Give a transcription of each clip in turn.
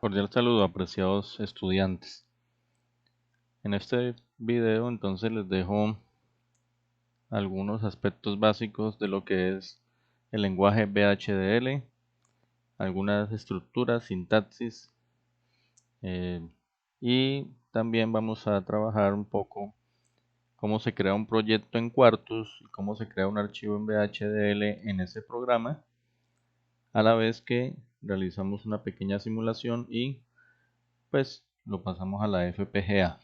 Cordial saludo, apreciados estudiantes. En este video entonces les dejo algunos aspectos básicos de lo que es el lenguaje VHDL, algunas estructuras, sintaxis, y también vamos a trabajar un poco cómo se crea un proyecto en Quartus y cómo se crea un archivo en VHDL en ese programa, a la vez que realizamos una pequeña simulación y pues lo pasamos a la FPGA.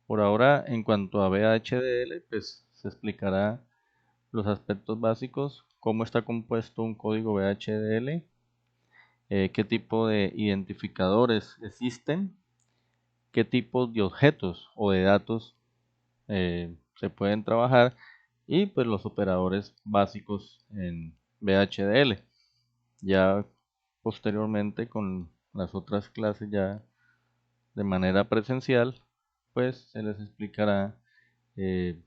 Por ahora, en cuanto a VHDL, pues se explicará los aspectos básicos, cómo está compuesto un código VHDL, qué tipo de identificadores existen, qué tipos de objetos o de datos se pueden trabajar y pues los operadores básicos en VHDL. Ya posteriormente con las otras clases ya de manera presencial, pues se les explicará eh,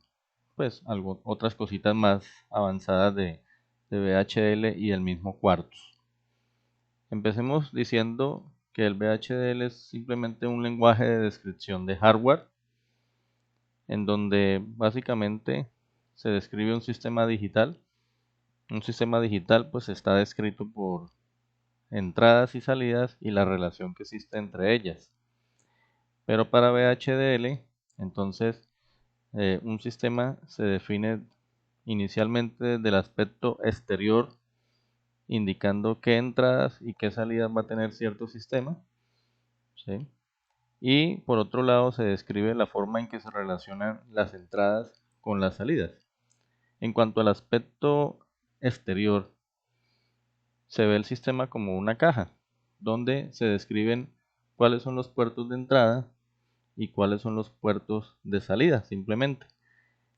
pues otras cositas más avanzadas de VHDL y el mismo Quartus. Empecemos diciendo que el VHDL es simplemente un lenguaje de descripción de hardware en donde básicamente se describe un sistema digital. Un sistema digital pues está descrito por entradas y salidas y la relación que existe entre ellas. Pero para VHDL, entonces, un sistema se define inicialmente desde el aspecto exterior, indicando qué entradas y qué salidas va a tener cierto sistema, ¿sí? Y por otro lado se describe la forma en que se relacionan las entradas con las salidas. En cuanto al aspecto exterior, se ve el sistema como una caja, donde se describen cuáles son los puertos de entrada y cuáles son los puertos de salida, simplemente.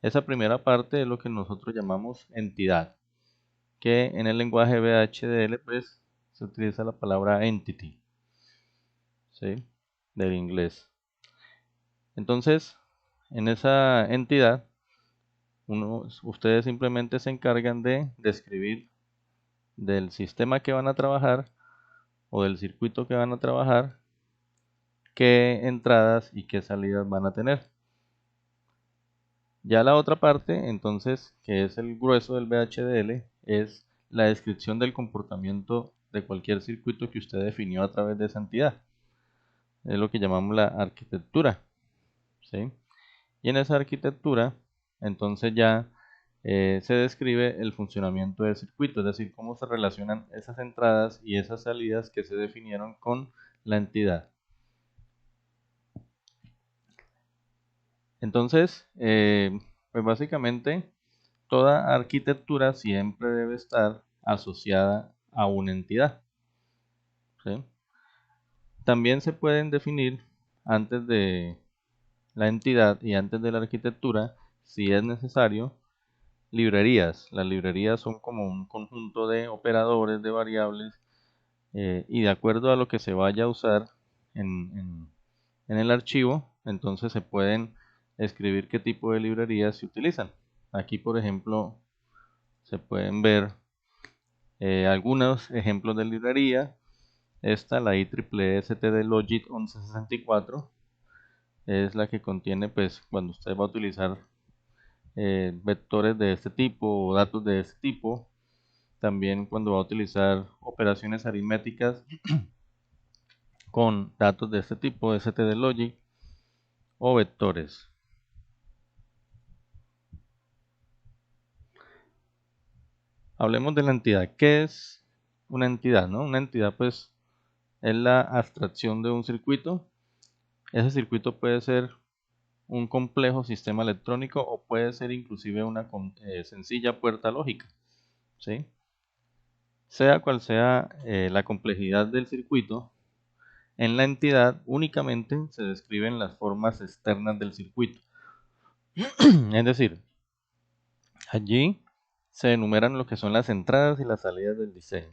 Esa primera parte es lo que nosotros llamamos entidad, que en el lenguaje VHDL pues se utiliza la palabra entity, ¿sí? Del inglés. Entonces, en esa entidad, ustedes simplemente se encargan de describir del sistema que van a trabajar o del circuito que van a trabajar, qué entradas y qué salidas van a tener. Ya la otra parte, entonces, que es el grueso del VHDL, es la descripción del comportamiento de cualquier circuito que usted definió a través de esa entidad. Es lo que llamamos la arquitectura, ¿sí? Y en esa arquitectura, entonces ya se describe el funcionamiento del circuito, es decir, cómo se relacionan esas entradas y esas salidas que se definieron con la entidad. Entonces, pues básicamente toda arquitectura siempre debe estar asociada a una entidad, ¿sí? También se pueden definir antes de la entidad y antes de la arquitectura, si es necesario, librerías. Las librerías son como un conjunto de operadores, de variables, y de acuerdo a lo que se vaya a usar en el archivo, entonces se pueden escribir qué tipo de librerías se utilizan. Aquí, por ejemplo, se pueden ver algunos ejemplos de librería. Esta, la IEEE STD Logic 1164, es la que contiene, pues, cuando usted va a utilizar vectores de este tipo o datos de este tipo. También cuando va a utilizar operaciones aritméticas con datos de este tipo, STD Logic o vectores. Hablemos de la entidad. ¿Qué es una entidad, no? Una entidad, pues, es la abstracción de un circuito. Ese circuito puede ser un complejo sistema electrónico o puede ser inclusive una sencilla puerta lógica, ¿sí? Sea cual sea la complejidad del circuito, en la entidad únicamente se describen las formas externas del circuito. Es decir, allí se enumeran lo que son las entradas y las salidas del diseño.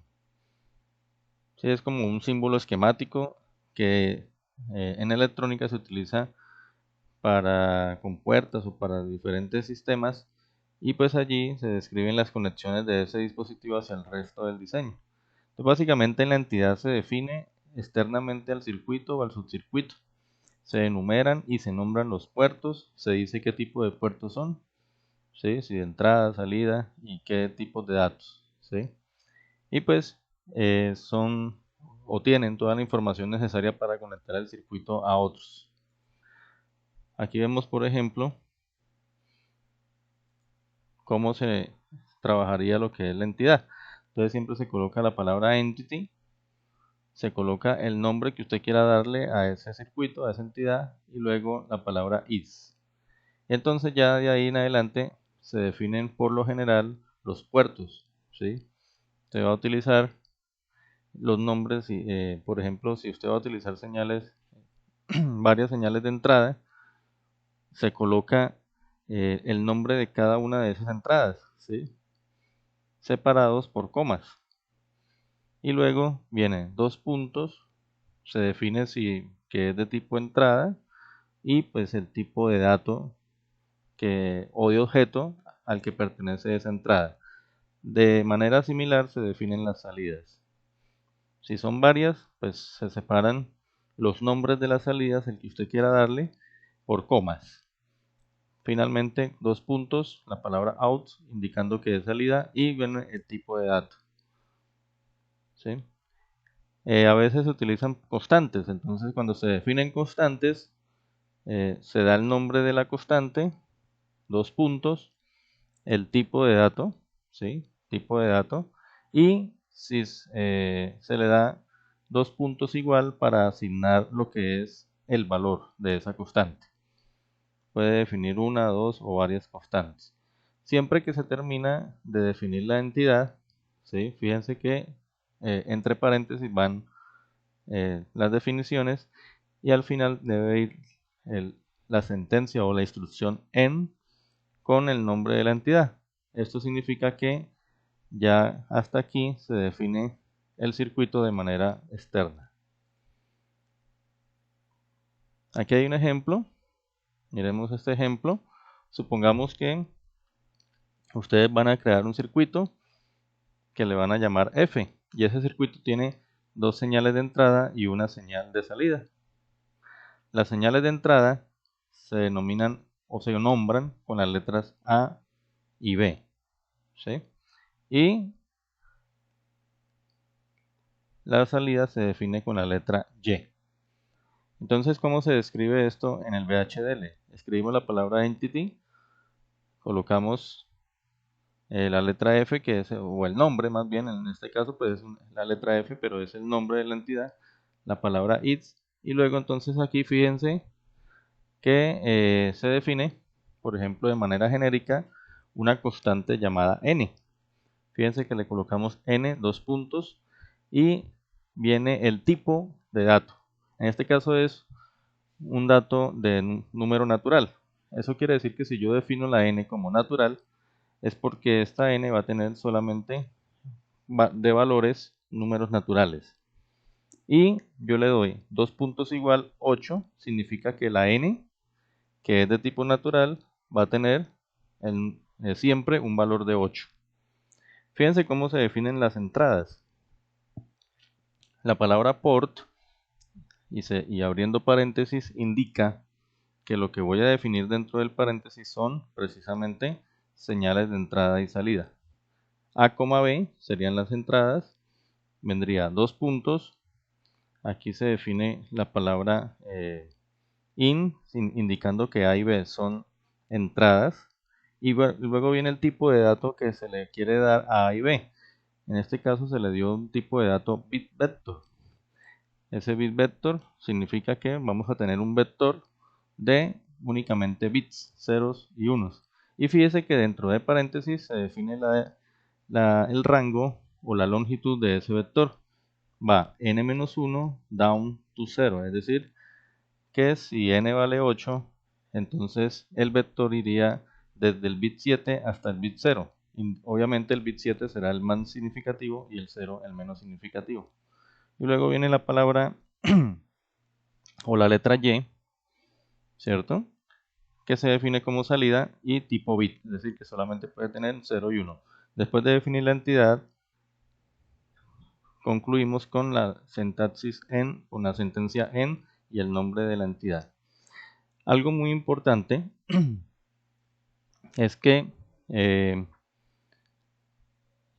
Sí, es como un símbolo esquemático que en electrónica se utiliza para compuertas o para diferentes sistemas, y pues allí se describen las conexiones de ese dispositivo hacia el resto del diseño. Entonces, básicamente en la entidad se define externamente al circuito o al subcircuito. Se enumeran y se nombran los puertos, se dice qué tipo de puertos son, ¿sí? Si de entrada, salida y qué tipos de datos, ¿sí? Y pues son o tienen toda la información necesaria para conectar el circuito a otros. Aquí vemos, por ejemplo, cómo se trabajaría lo que es la entidad. Entonces siempre se coloca la palabra entity, se coloca el nombre que usted quiera darle a ese circuito, a esa entidad, y luego la palabra is. Entonces ya de ahí en adelante se definen por lo general los puertos, ¿sí? Se va a utilizar los nombres, por ejemplo, si usted va a utilizar señales, varias señales de entrada, se coloca el nombre de cada una de esas entradas, ¿sí? Separados por comas. Y luego vienen dos puntos, se define si que es de tipo entrada y pues el tipo de dato o de objeto al que pertenece esa entrada. De manera similar se definen las salidas. Si son varias, pues se separan los nombres de las salidas, el que usted quiera darle, por comas. Finalmente, dos puntos, la palabra out, indicando que es salida, y viene el tipo de dato. ¿Sí? A veces se utilizan constantes, entonces cuando se definen constantes, se da el nombre de la constante, dos puntos, el tipo de dato, ¿sí? Tipo de dato, y si se le da dos puntos igual para asignar lo que es el valor de esa constante. Puede definir una, dos o varias constantes. Siempre que se termina de definir la entidad, ¿sí? Fíjense que entre paréntesis van las definiciones y al final debe ir la sentencia o la instrucción en con el nombre de la entidad. Esto significa que ya hasta aquí se define el circuito de manera externa. Aquí hay un ejemplo. Miremos este ejemplo. Supongamos que ustedes van a crear un circuito que le van a llamar F y ese circuito tiene dos señales de entrada y una señal de salida. Las señales de entrada se denominan o se nombran con las letras A y B, ¿sí? Y la salida se define con la letra Y. Entonces, ¿cómo se describe esto en el VHDL? Escribimos la palabra entity, colocamos la letra F, que es, o el nombre más bien, en este caso pues es la letra F, pero es el nombre de la entidad, la palabra its, y luego entonces aquí fíjense que se define, por ejemplo, de manera genérica, una constante llamada n. Fíjense que le colocamos n, dos puntos, y viene el tipo de dato. En este caso es un dato de número natural. Eso quiere decir que si yo defino la n como natural, es porque esta n va a tener solamente de valores números naturales. Y yo le doy dos puntos igual 8, significa que la n, que es de tipo natural, va a tener siempre un valor de 8. Fíjense cómo se definen las entradas. La palabra port, y abriendo paréntesis, indica que lo que voy a definir dentro del paréntesis son precisamente señales de entrada y salida. A, B serían las entradas, vendría dos puntos, aquí se define la palabra indicando que A y B son entradas, y luego viene el tipo de dato que se le quiere dar a y B. En este caso se le dio un tipo de dato bit vector. Ese bit vector significa que vamos a tener un vector de únicamente bits, ceros y unos. Y fíjese que dentro de paréntesis se define el rango o la longitud de ese vector. Va n-1 down to 0, es decir, que si n vale 8, entonces el vector iría desde el bit 7 hasta el bit 0. Y obviamente el bit 7 será el más significativo y el 0 el menos significativo. Y luego viene la palabra o la letra Y, ¿cierto? Que se define como salida y tipo bit, es decir, que solamente puede tener 0 y 1. Después de definir la entidad, concluimos con la sintaxis en, con la sentencia en y el nombre de la entidad. Algo muy importante es que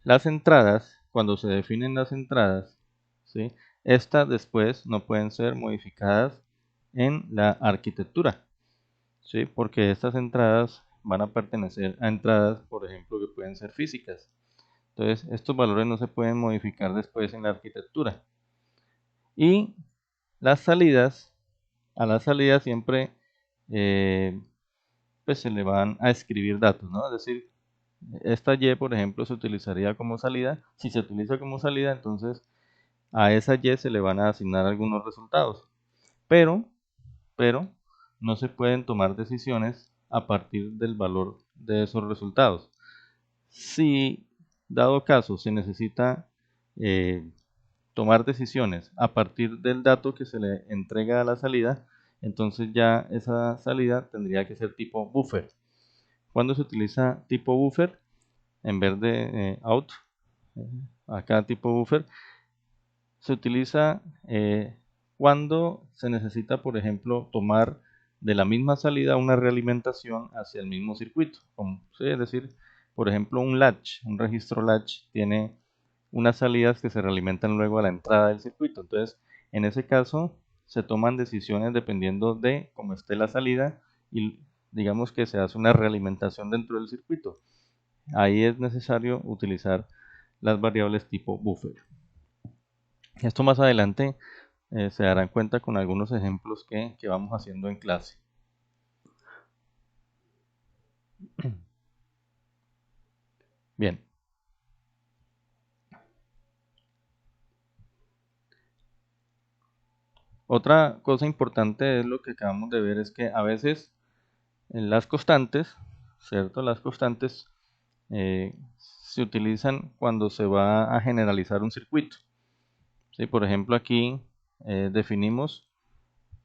las entradas, cuando se definen las entradas, ¿sí? Estas después no pueden ser modificadas en la arquitectura, ¿sí? Porque estas entradas van a pertenecer a entradas, por ejemplo, que pueden ser físicas. Entonces, estos valores no se pueden modificar después en la arquitectura. Y las salidas, a la salida siempre pues se le van a escribir datos, ¿no? Es decir, esta Y, por ejemplo, se utilizaría como salida. Si se utiliza como salida, entonces a esa Y se le van a asignar algunos resultados. Pero no se pueden tomar decisiones a partir del valor de esos resultados. Si, dado caso, se necesita tomar decisiones a partir del dato que se le entrega a la salida, entonces ya esa salida tendría que ser tipo buffer. Cuando se utiliza tipo buffer, en vez de out, acá tipo buffer, se utiliza cuando se necesita, por ejemplo, tomar de la misma salida una realimentación hacia el mismo circuito. ¿Sí? Es decir, por ejemplo, un latch, un registro latch tiene unas salidas que se realimentan luego a la entrada del circuito. Entonces, en ese caso, se toman decisiones dependiendo de cómo esté la salida y digamos que se hace una realimentación dentro del circuito. Ahí es necesario utilizar las variables tipo buffer. Esto más adelante se darán cuenta con algunos ejemplos que vamos haciendo en clase. Bien. Otra cosa importante es lo que acabamos de ver, es que a veces en las constantes, ¿cierto? Las constantes se utilizan cuando se va a generalizar un circuito. ¿Sí? Por ejemplo, aquí definimos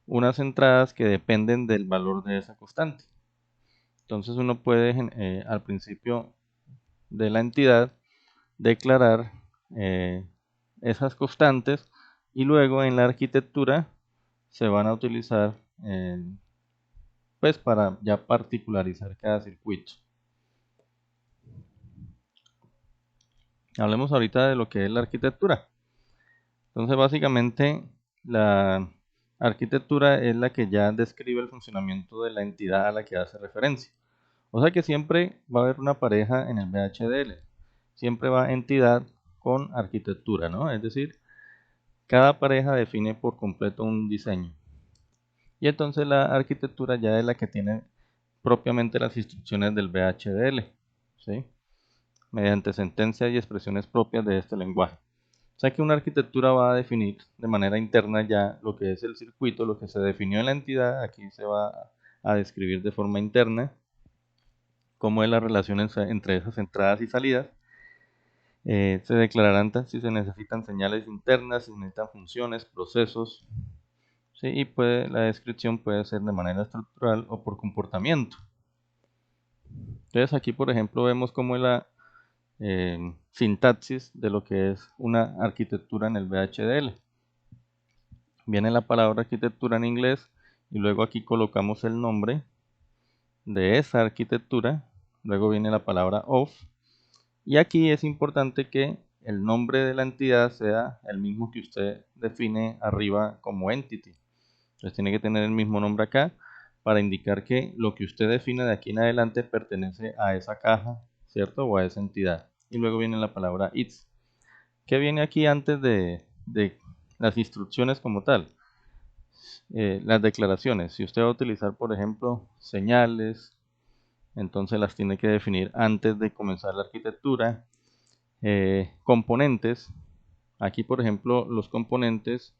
unas entradas que dependen del valor de esa constante. Entonces uno puede al principio de la entidad declarar esas constantes y luego en la arquitectura se van a utilizar pues para ya particularizar cada circuito. Hablemos ahorita de lo que es la arquitectura. Entonces básicamente la arquitectura es la que ya describe el funcionamiento de la entidad a la que hace referencia. O sea que siempre va a haber una pareja en el VHDL. Siempre va entidad con arquitectura, ¿no? Es decir, cada pareja define por completo un diseño. Y entonces la arquitectura ya es la que tiene propiamente las instrucciones del VHDL, ¿sí? Mediante sentencias y expresiones propias de este lenguaje. O sea que una arquitectura va a definir de manera interna ya lo que es el circuito, lo que se definió en la entidad, aquí se va a describir de forma interna cómo es la relación entre esas entradas y salidas. Se declararán si se necesitan señales internas, si se necesitan funciones, procesos, ¿sí? Y la descripción puede ser de manera estructural o por comportamiento. Entonces aquí, por ejemplo, vemos cómo es la sintaxis de lo que es una arquitectura en el VHDL. Viene la palabra arquitectura en inglés y luego aquí colocamos el nombre de esa arquitectura. Luego viene la palabra of. Y aquí es importante que el nombre de la entidad sea el mismo que usted define arriba como entity. Entonces tiene que tener el mismo nombre acá para indicar que lo que usted define de aquí en adelante pertenece a esa caja, ¿cierto? O a esa entidad. Y luego viene la palabra its. ¿Qué viene aquí antes de las instrucciones como tal? Las declaraciones. Si usted va a utilizar, por ejemplo, señales, entonces las tiene que definir antes de comenzar la arquitectura. Componentes. Aquí, por ejemplo, los componentes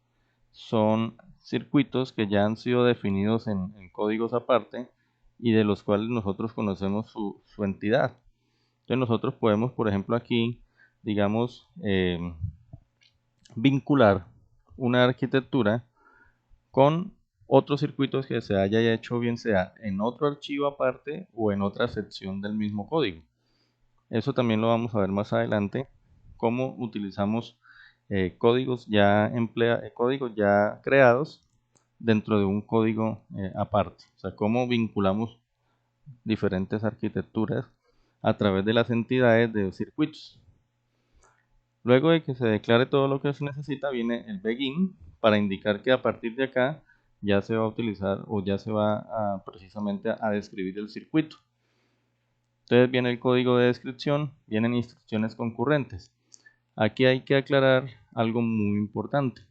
son circuitos que ya han sido definidos en códigos aparte y de los cuales nosotros conocemos su entidad. Entonces nosotros podemos, por ejemplo, aquí, digamos, vincular una arquitectura con otros circuitos que se haya hecho, bien sea en otro archivo aparte o en otra sección del mismo código. Eso también lo vamos a ver más adelante, cómo utilizamos códigos ya creados dentro de un código aparte. O sea, cómo vinculamos diferentes arquitecturas a través de las entidades de circuitos. Luego de que se declare todo lo que se necesita, viene el begin para indicar que a partir de acá ya se va a utilizar o ya se va precisamente a describir el circuito. Entonces viene el código de descripción, vienen instrucciones concurrentes. Aquí hay que aclarar algo muy importante,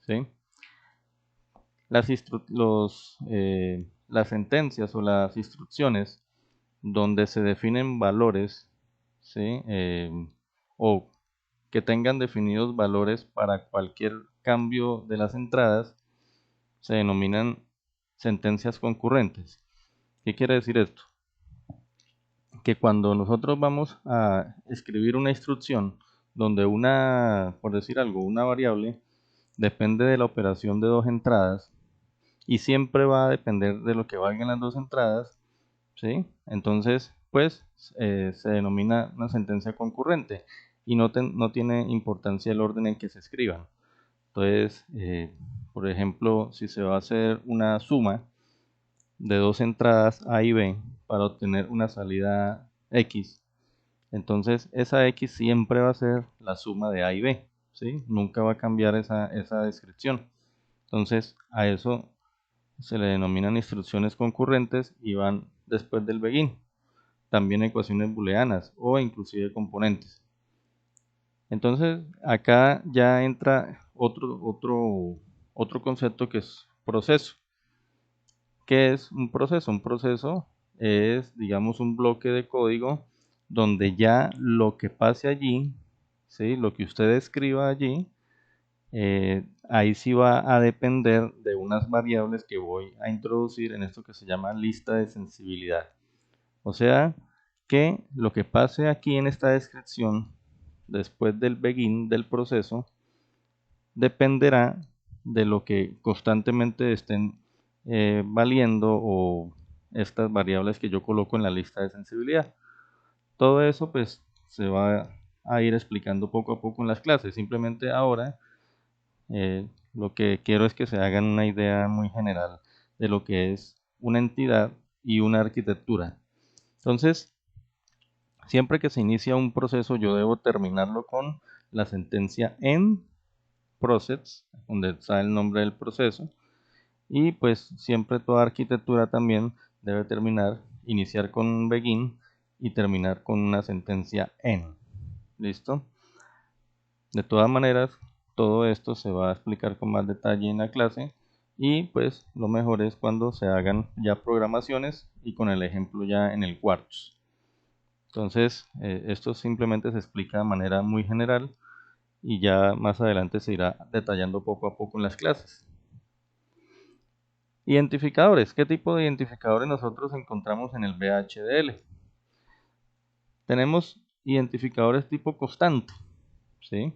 ¿sí? Las sentencias o las instrucciones donde se definen valores, ¿sí? O que tengan definidos valores para cualquier cambio de las entradas, se denominan sentencias concurrentes. ¿Qué quiere decir esto? Que cuando nosotros vamos a escribir una instrucción donde por decir algo, una variable depende de la operación de dos entradas y siempre va a depender de lo que valgan las dos entradas, ¿sí? Entonces, pues se denomina una sentencia concurrente y no tiene importancia el orden en que se escriban. Entonces, por ejemplo, si se va a hacer una suma de dos entradas A y B para obtener una salida X, entonces esa X siempre va a ser la suma de A y B, ¿sí? Nunca va a cambiar esa descripción. Entonces, a eso se le denominan instrucciones concurrentes y van después del begin. También ecuaciones booleanas o inclusive componentes. Entonces, acá ya entra otro concepto que es proceso. ¿Qué es un proceso? Un proceso es, digamos, un bloque de código donde ya lo que pase allí, ¿sí? Lo que usted escriba allí, ahí sí va a depender de unas variables que voy a introducir en esto que se llama lista de sensibilidad. O sea, que lo que pase aquí en esta descripción, después del begin del proceso, dependerá de lo que constantemente estén valiendo o estas variables que yo coloco en la lista de sensibilidad. Todo eso pues se va a ir explicando poco a poco en las clases. Simplemente ahora lo que quiero es que se hagan una idea muy general de lo que es una entidad y una arquitectura. Entonces, siempre que se inicia un proceso, yo debo terminarlo con la sentencia end process, donde está el nombre del proceso. Y pues siempre toda arquitectura también debe iniciar con un begin y terminar con una sentencia end. ¿Listo? De todas maneras, todo esto se va a explicar con más detalle en la clase y pues lo mejor es cuando se hagan ya programaciones y con el ejemplo ya en el Quartus. Entonces, esto simplemente se explica de manera muy general y ya más adelante se irá detallando poco a poco en las clases. Identificadores. ¿Qué tipo de identificadores nosotros encontramos en el VHDL? Tenemos identificadores tipo constante, ¿sí?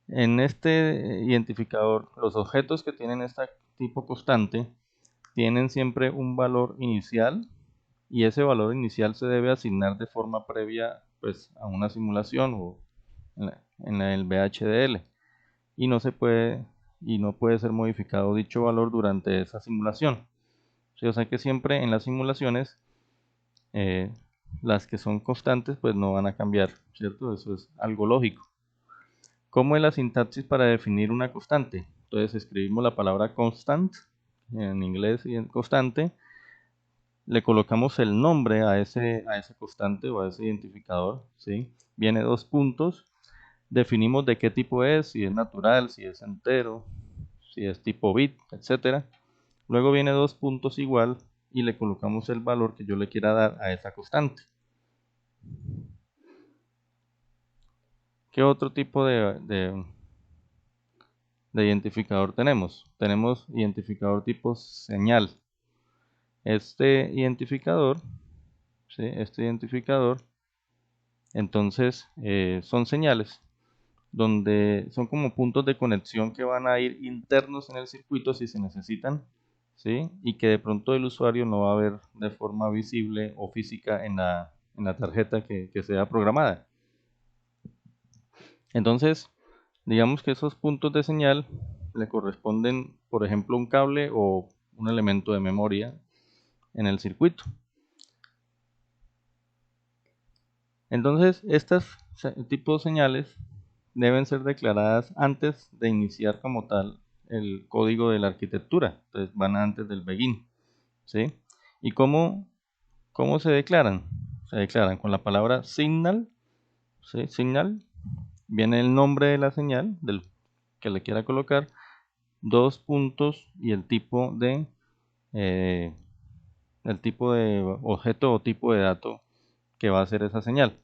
En este identificador, los objetos que tienen este tipo constante tienen siempre un valor inicial y ese valor inicial se debe asignar de forma previa pues, a una simulación o en el VHDL y no puede ser modificado dicho valor durante esa simulación. Sí, o sea que siempre en las simulaciones eh, las que son constantes pues no van a cambiar, ¿cierto? Eso es algo lógico. ¿Cómo es la sintaxis para definir una constante? Entonces escribimos la palabra constant, en inglés y en constante, le colocamos el nombre a ese constante o a ese identificador, ¿sí? Viene dos puntos, definimos de qué tipo es, si es natural, si es entero, si es tipo bit, etc. Luego viene dos puntos igual y le colocamos el valor que yo le quiera dar a esa constante. ¿Qué otro tipo de identificador tenemos? Tenemos identificador tipo señal. Este identificador, ¿sí? Entonces son señales donde son como puntos de conexión que van a ir internos en el circuito si se necesitan, ¿sí? Y que de pronto el usuario no va a ver de forma visible o física en la tarjeta que sea programada. Entonces, Digamos que esos puntos de señal le corresponden, por ejemplo, un cable o un elemento de memoria en el circuito. Entonces, estos tipos de señales deben ser declaradas antes de iniciar como tal el código de la arquitectura. Entonces van antes del begin, ¿sí? ¿Y cómo se declaran? Se declaran con la palabra signal, ¿sí? Signal, viene el nombre de la señal del que le quiera colocar, dos puntos y eh, el tipo de objeto o tipo de dato que va a ser esa señal.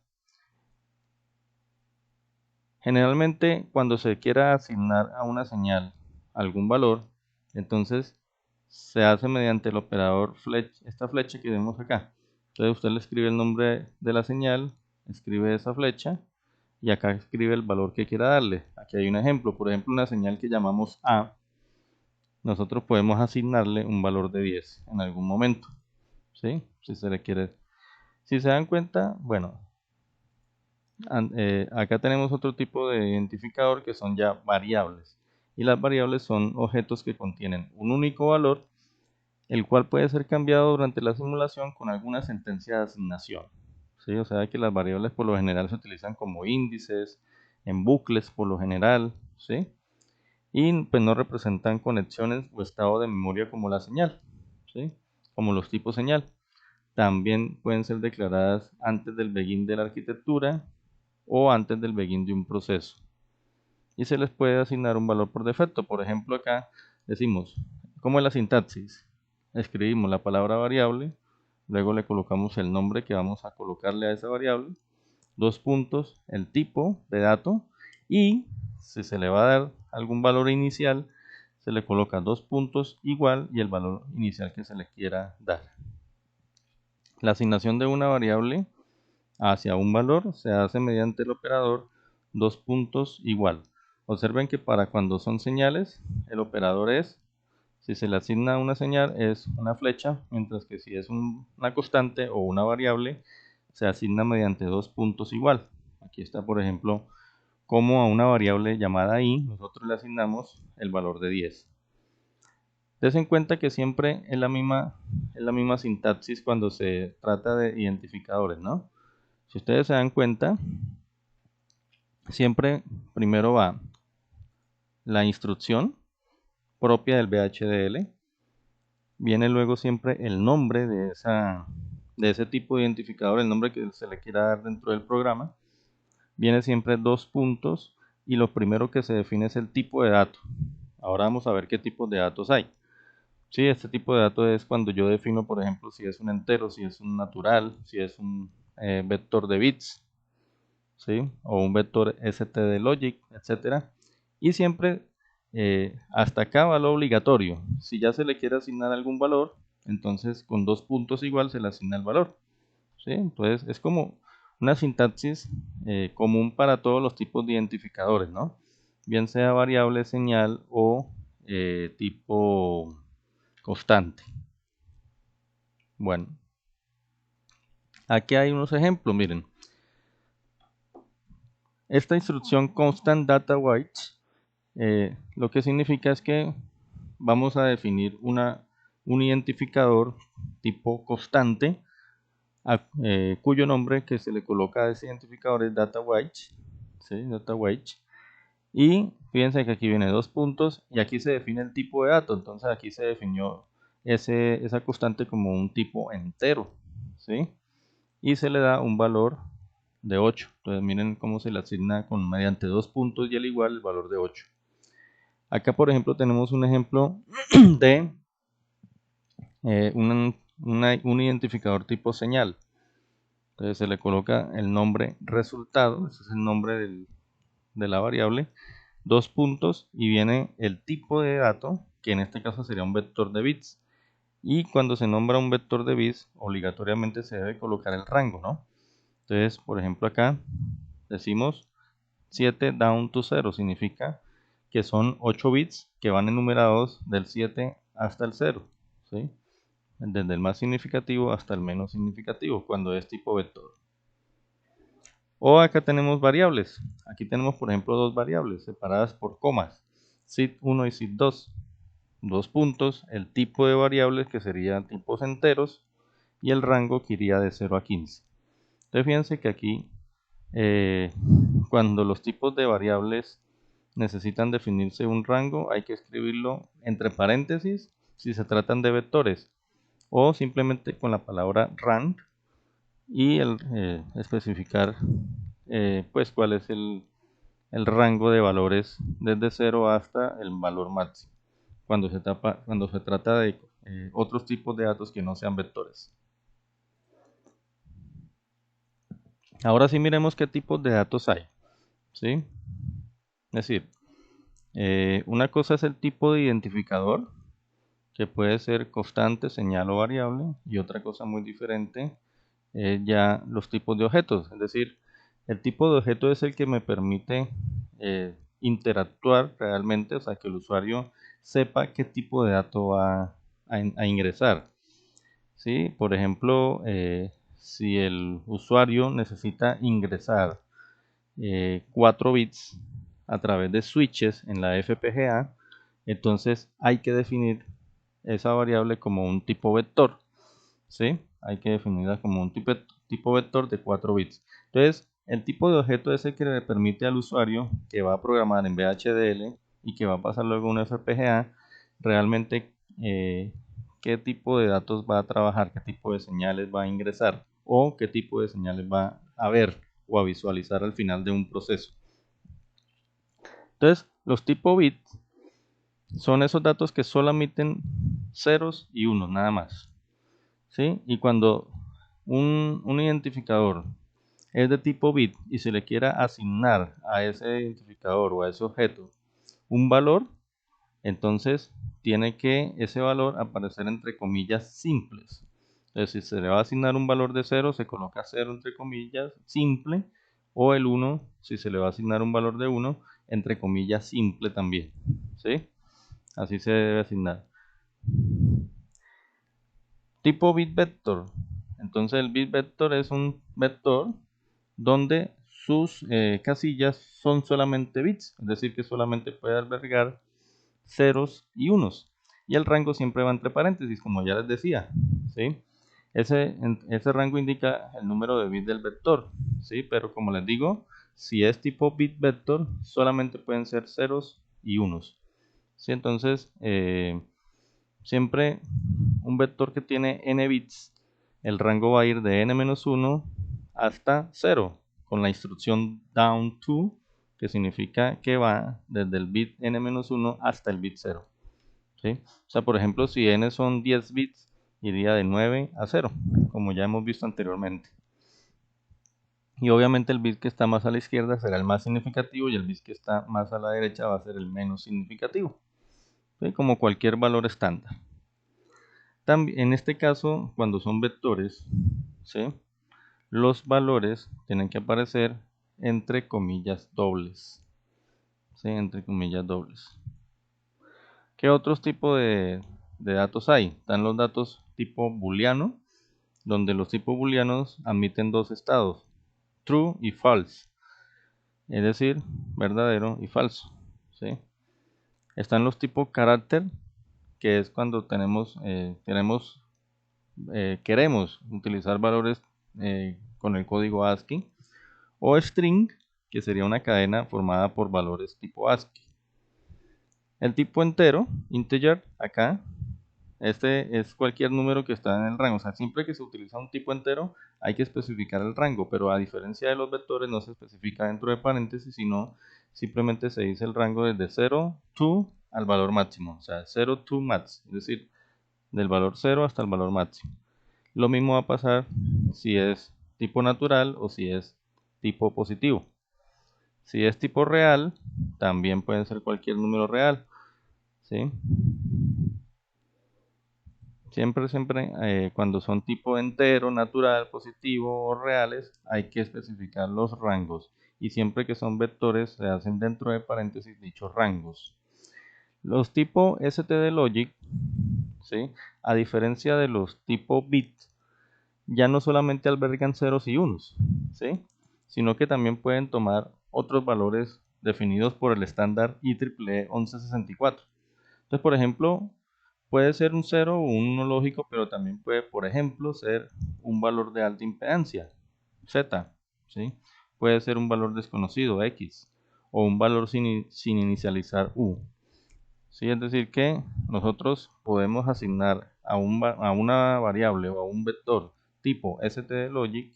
Generalmente, cuando se quiera asignar a una señal algún valor, entonces se hace mediante el operador flecha, esta flecha que vemos acá. Entonces usted le escribe el nombre de la señal, escribe esa flecha y acá escribe el valor que quiera darle. Aquí hay un ejemplo, por ejemplo, una señal que llamamos A. Nosotros podemos asignarle un valor de 10 en algún momento, ¿sí? Si se le quiere. Si se dan cuenta, bueno, acá tenemos otro tipo de identificador que son ya variables. Y las variables son objetos que contienen un único valor, el cual puede ser cambiado durante la simulación con alguna sentencia de asignación. ¿Sí? O sea que las variables por lo general se utilizan como índices, en bucles por lo general, ¿sí? Y pues no representan conexiones o estado de memoria como la señal, ¿sí? Como los tipos señal. También pueden ser declaradas antes del begin de la arquitectura o antes del begin de un proceso. Y se les puede asignar un valor por defecto. Por ejemplo, acá decimos, ¿cómo es la sintaxis? Escribimos la palabra variable, luego le colocamos el nombre que vamos a colocarle a esa variable, dos puntos, el tipo de dato, y si se le va a dar algún valor inicial, se le coloca dos puntos igual y el valor inicial que se le quiera dar. La asignación de una variable hacia un valor se hace mediante el operador dos puntos igual. Observen que para cuando son señales, el operador es, si se le asigna una señal, es una flecha, mientras que si es una constante o una variable, se asigna mediante dos puntos igual. Aquí está, por ejemplo, como a una variable llamada i, nosotros le asignamos el valor de 10. Ten en cuenta que siempre es la misma sintaxis cuando se trata de identificadores, ¿no? Si ustedes se dan cuenta, siempre primero va la instrucción propia del VHDL, viene luego siempre el nombre de ese tipo de identificador, el nombre que se le quiera dar dentro del programa, viene siempre dos puntos y lo primero que se define es el tipo de dato. Ahora vamos a ver qué tipos de datos hay. Sí, este tipo de datos es cuando yo defino, por ejemplo, si es un entero, si es un natural, si es un vector de bits, ¿sí? O un vector stdlogic, etcétera. Y siempre hasta acá va lo obligatorio. Si ya se le quiere asignar algún valor, entonces con dos puntos igual se le asigna el valor, ¿sí? Entonces es como una sintaxis común para todos los tipos de identificadores, ¿no? Bien sea variable, señal o tipo constante. Bueno, aquí hay unos ejemplos, miren. Esta instrucción constant data weights lo que significa es que vamos a definir un identificador tipo constante cuyo nombre que se le coloca a ese identificador es data weight, ¿sí? Data weight. Y fíjense que aquí viene dos puntos y aquí se define el tipo de dato. Entonces aquí se definió esa constante como un tipo entero, ¿sí? Y se le da un valor de 8. Entonces miren cómo se le asigna mediante dos puntos y el igual el valor de 8. Acá, por ejemplo, tenemos un ejemplo de un identificador tipo señal. Entonces se le coloca el nombre resultado, ese es el nombre de la variable, dos puntos y viene el tipo de dato, que en este caso sería un vector de bits. Y cuando se nombra un vector de bits, obligatoriamente se debe colocar el rango, ¿no? Entonces, por ejemplo, acá decimos 7 down to 0, significa que son 8 bits que van enumerados del 7 hasta el 0, ¿sí? Desde el más significativo hasta el menos significativo, cuando es tipo vector. O acá tenemos variables. Aquí tenemos, por ejemplo, dos variables separadas por comas. SID1 y SID2. Dos puntos, el tipo de variables que serían tipos enteros y el rango que iría de 0 a 15. Entonces fíjense que aquí cuando los tipos de variables necesitan definirse un rango, hay que escribirlo entre paréntesis si se tratan de vectores, o simplemente con la palabra rand y especificar pues cuál es el rango de valores desde 0 hasta el valor máximo cuando se trata de otros tipos de datos que no sean vectores. Ahora sí miremos qué tipos de datos hay, ¿sí? Es decir, una cosa es el tipo de identificador, que puede ser constante, señal o variable, y otra cosa muy diferente es ya los tipos de objetos. Es decir, el tipo de objeto es el que me permite interactuar realmente, o sea, que el usuario sepa qué tipo de dato va a ingresar. ¿Sí? Por ejemplo, si el usuario necesita ingresar 4 bits a través de switches en la FPGA, entonces hay que definir esa variable como un tipo vector, ¿sí? Hay que definirla como un tipo vector de 4 bits. Entonces, el tipo de objeto es el que le permite al usuario que va a programar en VHDL y que va a pasar luego a una FPGA, realmente qué tipo de datos va a trabajar, qué tipo de señales va a ingresar o qué tipo de señales va a ver o a visualizar al final de un proceso. Entonces, los tipo bit son esos datos que solo emiten ceros y unos, nada más. ¿Sí? Y cuando un identificador es de tipo bit y se le quiera asignar a ese identificador o a ese objeto un valor, entonces tiene que ese valor aparecer entre comillas simples. Entonces, si se le va a asignar un valor de 0, se coloca 0 entre comillas simple, o el 1, si se le va a asignar un valor de 1, entre comillas simple también. ¿Sí? Así se debe asignar. Tipo bit vector. Entonces el bit vector es un vector donde sus casillas son solamente bits, es decir, que solamente puede albergar ceros y unos. Y el rango siempre va entre paréntesis, como ya les decía, ¿sí? Ese rango indica el número de bits del vector, ¿sí? Pero como les digo, si es tipo bit vector, solamente pueden ser ceros y unos, ¿sí? Entonces, siempre un vector que tiene n bits, el rango va a ir de n-1 hasta 0, con la instrucción down to, que significa que va desde el bit n-1 hasta el bit 0. ¿Sí? O sea, por ejemplo, si n son 10 bits, iría de 9 a 0, como ya hemos visto anteriormente. Y obviamente el bit que está más a la izquierda será el más significativo y el bit que está más a la derecha va a ser el menos significativo, ¿sí? Como cualquier valor estándar. También, en este caso, cuando son vectores, ¿sí? Los valores tienen que aparecer entre comillas dobles, ¿sí? Entre comillas dobles. ¿Qué otros tipos de datos hay? Están los datos tipo booleano, donde los tipos booleanos admiten dos estados, true y false, es decir, verdadero y falso, ¿sí? Están los tipos carácter, que es cuando queremos utilizar valores con el código ASCII, o string, que sería una cadena formada por valores tipo ASCII. El tipo entero, integer, acá, este es cualquier número que está en el rango. O sea, siempre que se utiliza un tipo entero, hay que especificar el rango, pero a diferencia de los vectores, no se especifica dentro de paréntesis, sino simplemente se dice el rango desde 0 to al valor máximo. O sea, 0 to max, es decir, del valor 0 hasta el valor máximo. Lo mismo va a pasar si es tipo natural o si es tipo positivo. Si es tipo real, también puede ser cualquier número real, ¿sí? Siempre, cuando son tipo entero, natural, positivo o reales, hay que especificar los rangos. Y siempre que son vectores, se hacen dentro de paréntesis dichos rangos. Los tipo std logic, ¿sí? A diferencia de los tipo bit, ya no solamente albergan ceros y unos, ¿sí? sino que también pueden tomar otros valores definidos por el estándar IEEE 1164. Entonces, por ejemplo, puede ser un 0 o un 1 lógico, pero también puede, por ejemplo, ser un valor de alta impedancia, Z, ¿sí? Puede ser un valor desconocido, X, o un valor sin inicializar, U. ¿Sí? Es decir, que nosotros podemos asignar a una variable o a un vector tipo stdlogic,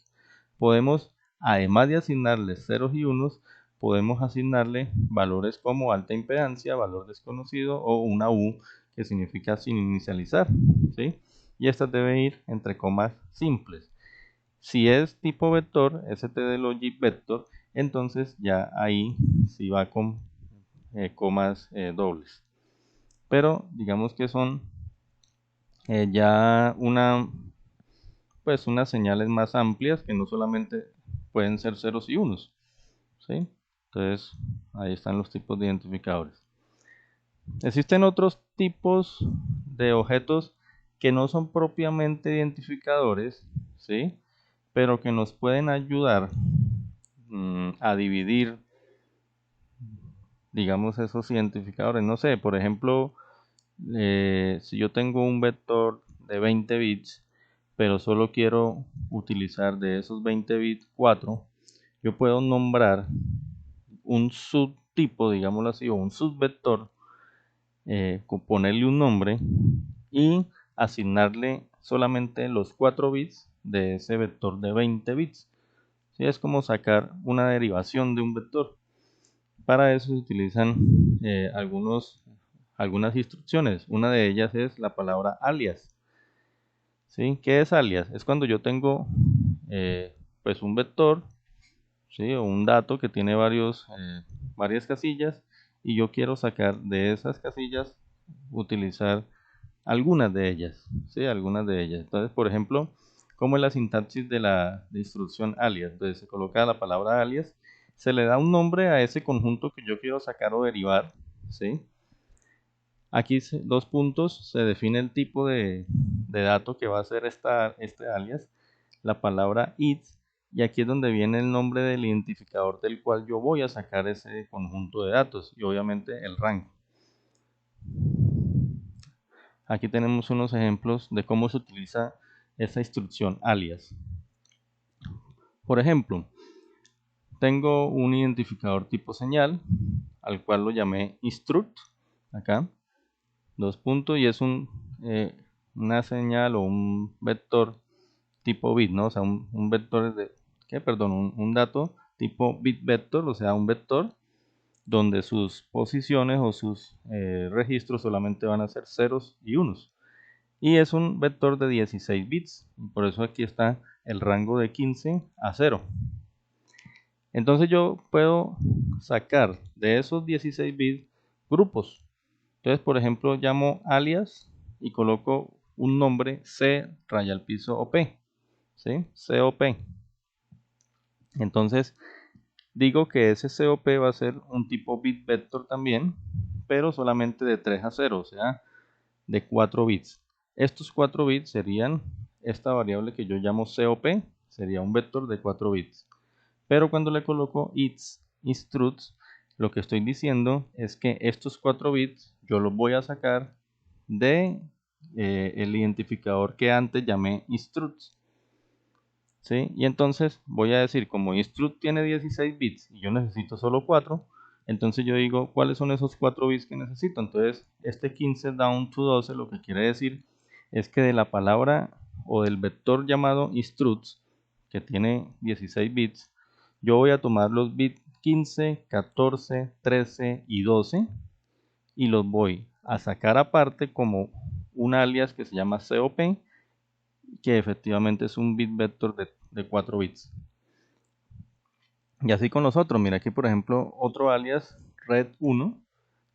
podemos, además de asignarle ceros y unos, podemos asignarle valores como alta impedancia, valor desconocido o una U que significa sin inicializar, ¿sí? Y estas deben ir entre comas simples. Si es tipo vector, stdlogic vector, entonces ya ahí sí va con comas dobles. Pero digamos que son ya unas señales más amplias que no solamente pueden ser ceros y unos, ¿sí? Entonces ahí están los tipos de identificadores. Existen otros tipos de objetos que no son propiamente identificadores, ¿sí? Pero que nos pueden ayudar a dividir, digamos, esos identificadores. No sé, por ejemplo, si yo tengo un vector de 20 bits, pero solo quiero utilizar de esos 20 bits 4, yo puedo nombrar un subtipo, digámoslo así, o un subvector, ponerle un nombre y asignarle solamente los 4 bits de ese vector de 20 bits. ¿Sí? Es como sacar una derivación de un vector. Para eso se utilizan algunas instrucciones. Una de ellas es la palabra alias. ¿Sí? ¿Qué es alias? Es cuando yo tengo pues un vector, ¿sí? O un dato que tiene varias casillas y yo quiero sacar de esas casillas, utilizar algunas de ellas, ¿sí? Algunas de ellas. Entonces, por ejemplo, como es la sintaxis de la instrucción alias. Entonces se coloca la palabra alias, se le da un nombre a ese conjunto que yo quiero sacar o derivar, ¿sí? Aquí dos puntos, se define el tipo de dato que va a ser este alias, la palabra it, y aquí es donde viene el nombre del identificador del cual yo voy a sacar ese conjunto de datos y obviamente el rango. Aquí tenemos unos ejemplos de cómo se utiliza esa instrucción alias. Por ejemplo, tengo un identificador tipo señal, al cual lo llamé instruct, acá, dos puntos, y es una señal o un vector tipo bit, ¿no? O sea, un vector un dato tipo bit vector, o sea, un vector donde sus posiciones o sus registros solamente van a ser ceros y unos. Y es un vector de 16 bits, por eso aquí está el rango de 15 a 0. Entonces yo puedo sacar de esos 16 bits grupos. Entonces, por ejemplo, llamo alias y coloco un nombre C raya al piso OP, ¿sí? COP. Entonces, digo que ese COP va a ser un tipo bit vector también, pero solamente de 3 a 0, o sea, de 4 bits. Estos 4 bits serían esta variable que yo llamo COP, sería un vector de 4 bits. Pero cuando le coloco instructs, lo que estoy diciendo es que estos 4 bits yo los voy a sacar de el identificador que antes llamé instructs. ¿Sí? Y entonces voy a decir, como instruct tiene 16 bits y yo necesito solo 4, entonces yo digo, ¿cuáles son esos 4 bits que necesito? Entonces, este 15 down to 12 lo que quiere decir es que de la palabra o del vector llamado instructs, que tiene 16 bits, yo voy a tomar los bits 15, 14, 13 y 12 y los voy a sacar aparte como un alias que se llama COP, que efectivamente es un bit vector de 4 bits. Y así con los otros, mira aquí por ejemplo otro alias red1,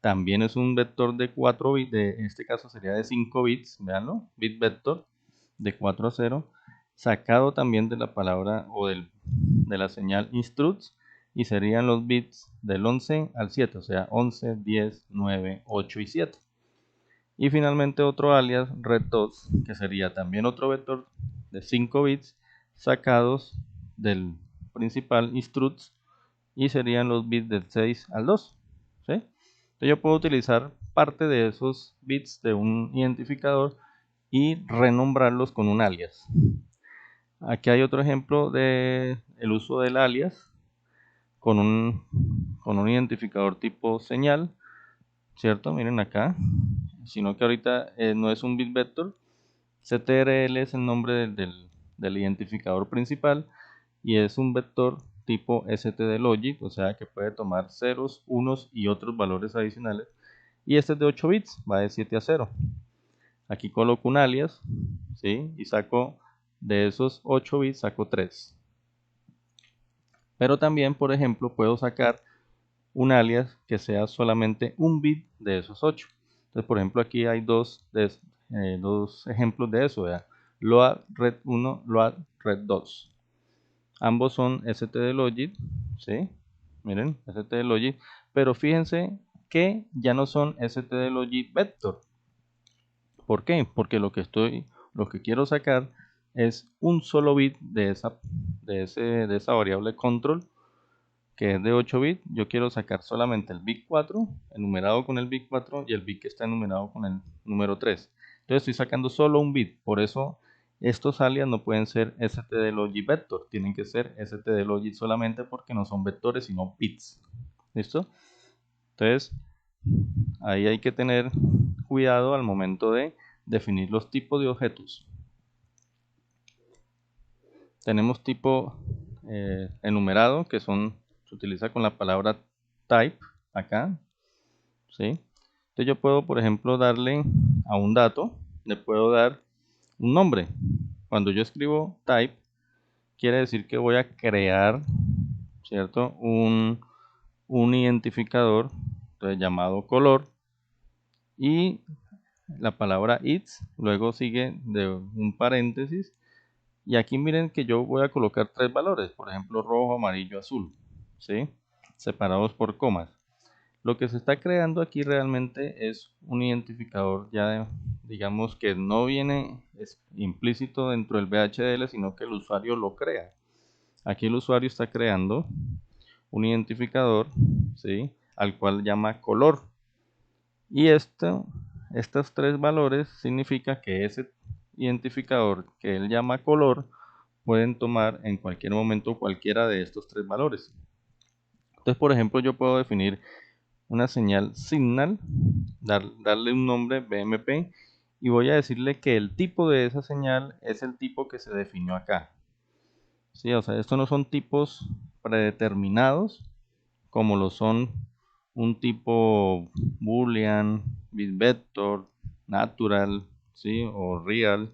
también es un vector de 4 bits, en este caso sería de 5 bits, veanlo, bit vector de 4 a 0, sacado también de la palabra o de la señal instructs, y serían los bits del 11 al 7, o sea 11, 10, 9, 8 y 7. Y finalmente otro alias red2, que sería también otro vector de 5 bits sacados del principal struts y serían los bits del 6 al 2, ¿sí? Entonces yo puedo utilizar parte de esos bits de un identificador y renombrarlos con un alias. Aquí hay otro ejemplo de el uso del alias con un identificador tipo señal, ¿cierto? Miren acá, sino que ahorita no es un bit vector. CTRL es el nombre del identificador principal y es un vector tipo stdlogic, o sea que puede tomar ceros, unos y otros valores adicionales. Y este es de 8 bits, va de 7 a 0. Aquí coloco un alias, ¿sí? Y saco de esos 8 bits, saco 3. Pero también, por ejemplo, puedo sacar un alias que sea solamente un bit de esos 8. Entonces, por ejemplo, aquí hay dos ejemplos de eso, ¿verdad? Load red 1, load red 2. Ambos son stdlogic, ¿sí? Miren, stdlogic, pero fíjense que ya no son stdlogic vector. ¿Por qué? Porque lo que quiero sacar es un solo bit de esa variable control que es de 8 bits. Yo quiero sacar solamente el bit 4 enumerado con el bit 4 y el bit que está enumerado con el número 3. Entonces estoy sacando solo un bit, por eso estos alias no pueden ser stdlogic vector, tienen que ser stdlogic solamente porque no son vectores sino bits. ¿Listo? Entonces ahí hay que tener cuidado al momento de definir los tipos de objetos. Tenemos tipo enumerado que se utiliza con la palabra type acá, ¿sí? Entonces yo puedo, por ejemplo, darle a un dato, le puedo dar un nombre. Cuando yo escribo type, quiere decir que voy a crear, ¿cierto? Un identificador, entonces, llamado color, y la palabra its, luego sigue de un paréntesis, y aquí miren que yo voy a colocar 3 valores, por ejemplo, rojo, amarillo, azul, ¿sí? Separados por comas. Lo que se está creando aquí realmente es un identificador ya, digamos que no viene implícito dentro del VHDL, sino que el usuario lo crea. Aquí el usuario está creando un identificador, ¿sí? Al cual llama color. Y estos 3 valores significa que ese identificador que él llama color pueden tomar en cualquier momento cualquiera de estos 3 valores. Entonces, por ejemplo, yo puedo definir una señal signal, darle un nombre BMP y voy a decirle que el tipo de esa señal es el tipo que se definió acá. ¿Sí? O sea, estos no son tipos predeterminados como lo son un tipo boolean, bitvector, natural, ¿sí? O real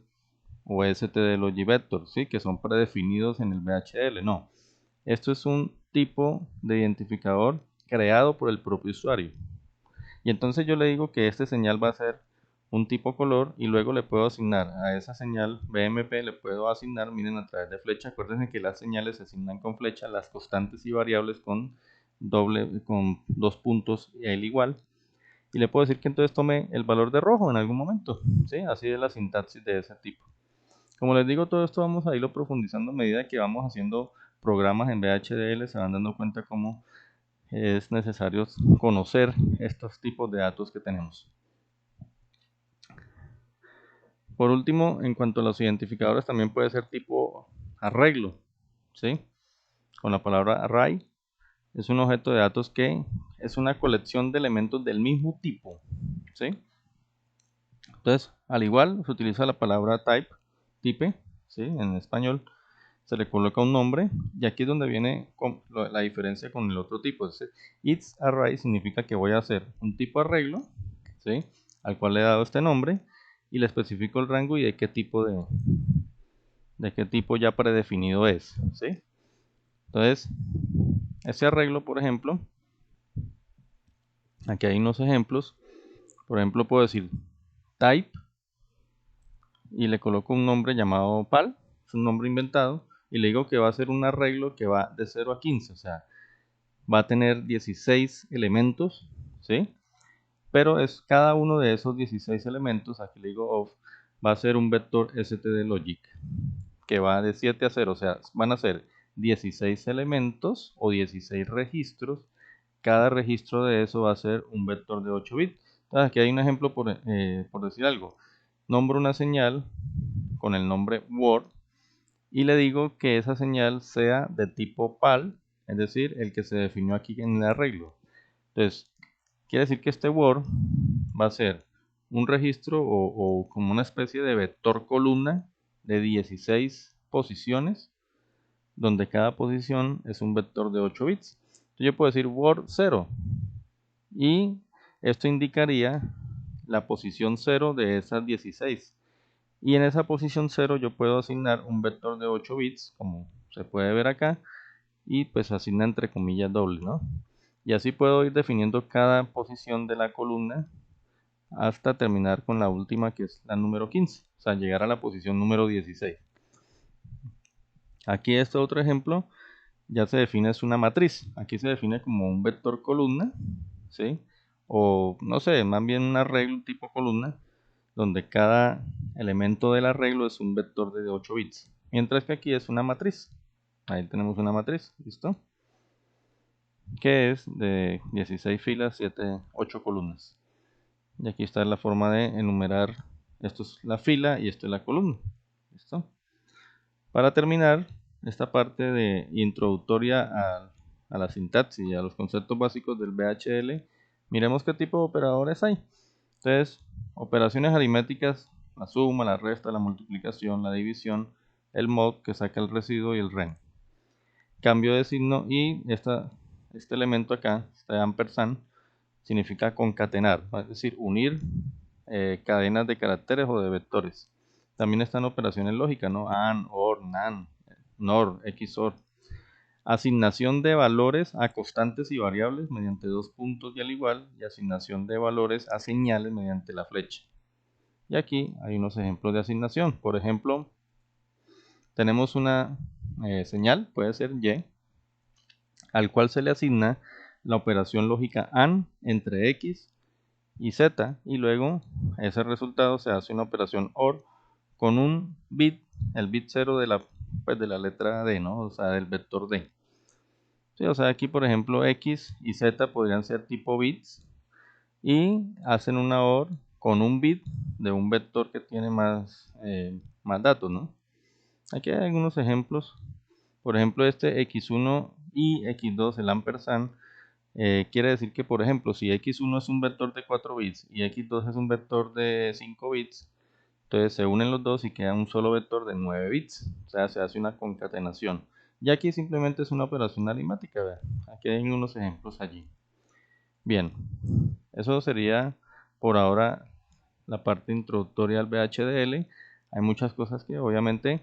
o stdlogicvector, ¿sí? Que son predefinidos en el VHDL. No, esto es un tipo de identificador creado por el propio usuario. Y entonces yo le digo que este señal va a ser un tipo color y luego le puedo asignar a esa señal BMP, le puedo asignar, miren, a través de flecha. Acuérdense que las señales se asignan con flecha, las constantes y variables con con 2 puntos y el igual. Y le puedo decir que entonces tome el valor de rojo en algún momento, ¿sí? Así es la sintaxis de ese tipo. Como les digo, todo esto vamos a irlo profundizando a medida que vamos haciendo programas en VHDL, se van dando cuenta cómo es necesario conocer estos tipos de datos que tenemos. Por último, en cuanto a los identificadores, también puede ser tipo arreglo, ¿sí? Con la palabra array, es un objeto de datos que es una colección de elementos del mismo tipo, ¿sí? Entonces, al igual, se utiliza la palabra type, ¿sí? En español, se le coloca un nombre y aquí es donde viene la diferencia con el otro tipo. Entonces, its array significa que voy a hacer un tipo arreglo, ¿sí? Al cual le he dado este nombre y le especifico el rango y de qué tipo ya predefinido es, ¿sí? Entonces, ese arreglo, por ejemplo, aquí hay unos ejemplos. Por ejemplo, puedo decir type y le coloco un nombre llamado pal, es un nombre inventado, y le digo que va a ser un arreglo que va de 0 a 15, o sea, va a tener 16 elementos, ¿sí? Pero es cada uno de esos 16 elementos, aquí le digo of, va a ser un vector stdlogic, que va de 7 a 0, o sea, van a ser 16 elementos o 16 registros. Cada registro de eso va a ser un vector de 8 bits. Entonces aquí hay un ejemplo por decir algo. Nombro una señal con el nombre Word y le digo que esa señal sea de tipo PAL, es decir, el que se definió aquí en el arreglo. Entonces, quiere decir que este Word va a ser un registro o como una especie de vector columna de 16 posiciones, donde cada posición es un vector de 8 bits. Entonces yo puedo decir Word 0 y esto indicaría la posición 0 de esas 16. Y en esa posición 0 yo puedo asignar un vector de 8 bits, como se puede ver acá, y pues asigna entre comillas doble, ¿no? Y así puedo ir definiendo cada posición de la columna hasta terminar con la última, que es la número 15, o sea, llegar a la posición número 16. Aquí este otro ejemplo ya se define es una matriz. Aquí se define como un vector columna, ¿sí? O no sé, más bien un arreglo tipo columna, donde cada elemento del arreglo es un vector de 8 bits. Mientras que aquí es una matriz. Ahí tenemos una matriz, ¿listo? Que es de 16 filas, 8 columnas. Y aquí está la forma de enumerar. Esto es la fila y esto es la columna. ¿Listo? Para terminar esta parte de introductoria a la sintaxis y a los conceptos básicos del VHDL, miremos qué tipo de operadores hay. Entonces, operaciones aritméticas, la suma, la resta, la multiplicación, la división, el mod que saca el residuo y el ren. Cambio de signo y este elemento acá, este ampersand, significa concatenar, es decir, unir cadenas de caracteres o de vectores. También están operaciones lógicas, ¿no? AND, OR, NAND, NOR, XOR. Asignación de valores a constantes y variables mediante dos puntos y al igual, y asignación de valores a señales mediante la flecha. Y aquí hay unos ejemplos de asignación. Por ejemplo, tenemos una señal, puede ser Y, al cual se le asigna la operación lógica AND entre X y Z, y luego ese resultado se hace una operación OR con un bit, el bit 0 de la letra D, ¿no? O sea, del vector D. Sí, o sea, aquí por ejemplo X y Z podrían ser tipo bits y hacen una OR con un bit de un vector que tiene más datos, ¿no? Aquí hay algunos ejemplos. Por ejemplo, este X1 y X2, el ampersand, quiere decir que, por ejemplo, si X1 es un vector de 4 bits y X2 es un vector de 5 bits, entonces se unen los dos y queda un solo vector de 9 bits. O sea, se hace una concatenación. Y aquí simplemente es una operación aritmética, ¿verdad? Aquí hay unos ejemplos allí. Bien, eso sería por ahora la parte introductoria al VHDL. Hay muchas cosas que obviamente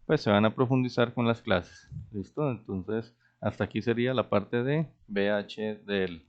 pues se van a profundizar con las clases. ¿Listo? Entonces, hasta aquí sería la parte de VHDL.